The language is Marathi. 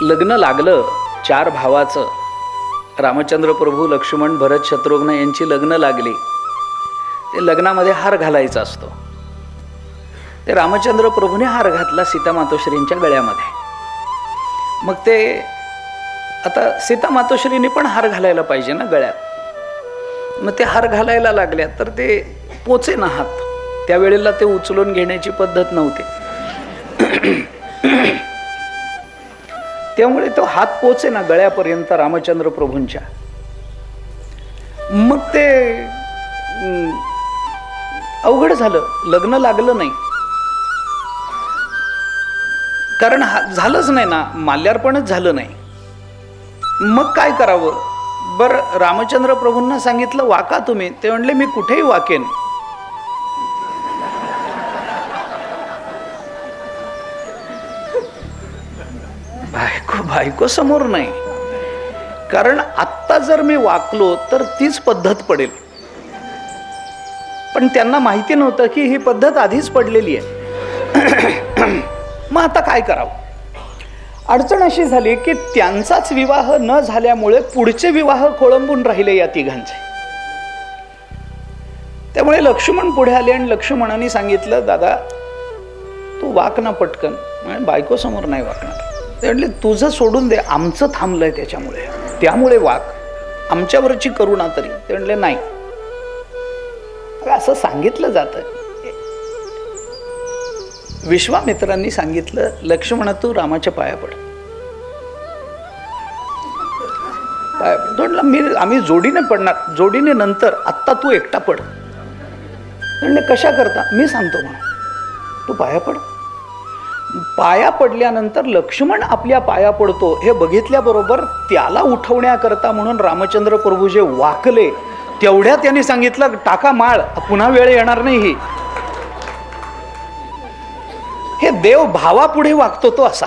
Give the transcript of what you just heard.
लग्न लागलं 4 भावाचं. रामचंद्र प्रभू, लक्ष्मण, भरत, शत्रुघ्न यांची लग्न लागली. ते लग्नामध्ये हार घालायचा असतो. ते रामचंद्र प्रभूने हार घातला सीता मातोश्रींच्या गळ्यामध्ये. मग ते आता सीता मातोश्रीने पण हार घालायला पाहिजे ना गळ्यात. मग ते हार घालायला लागल्या तर ते पोचे ना हात. त्यावेळेला ते उचलून घेण्याची पद्धत नव्हती. त्यामुळे तो हात पोचे ना गळ्यापर्यंत रामचंद्र प्रभूंच्या. मग ते अवघड झालं, लग्न लागलं नाही. कारण झालंच नाही ना, माल्यार्पणच झालं नाही. मग काय करावं? बरं, रामचंद्र प्रभूंना सांगितलं वाका तुम्ही. ते म्हणले मी कुठेही वाकेन. बायको समोर नाही. कारण आत्ता जर मी वाकलो तर तीच पद्धत पडेल. पण त्यांना माहिती नव्हतं की ही पद्धत आधीच पडलेली आहे. मग आता काय करावं? अडचण अशी झाली की त्यांचाच विवाह न झाल्यामुळे पुढचे विवाह खोळंबून राहिले या तिघांचे. त्यामुळे लक्ष्मण पुढे आले आणि लक्ष्मणाने सांगितलं दादा तू वाक ना पटकन. बायको समोर नाही वाकणार. ते म्हणले तुझं सोडून दे, आमचं थांबलंय त्यामुळे वाक, आमच्यावरची करुणा तरी. ते म्हणले नाही. असं सांगितलं जातं. विश्वामित्रांनी सांगितलं लक्ष्मण तू रामाच्या पाया पड. आम्ही जोडीने पडणार, जोडीने नंतर, आत्ता तू एकटा पड. म्हणले कशा करता? मी सांगतो म्हणून, तू पाया पड. पाया पडल्यानंतर लक्ष्मण आपल्या पाया पडतो हे बघितल्याबरोबर त्याला उठवण्याकरता म्हणून रामचंद्र प्रभू जे वाकले तेवढ्या त्यांनी सांगितलं टाका माळ, पुन्हा वेळ येणार नाही. हे देव भावापुढे वागतो तो असा.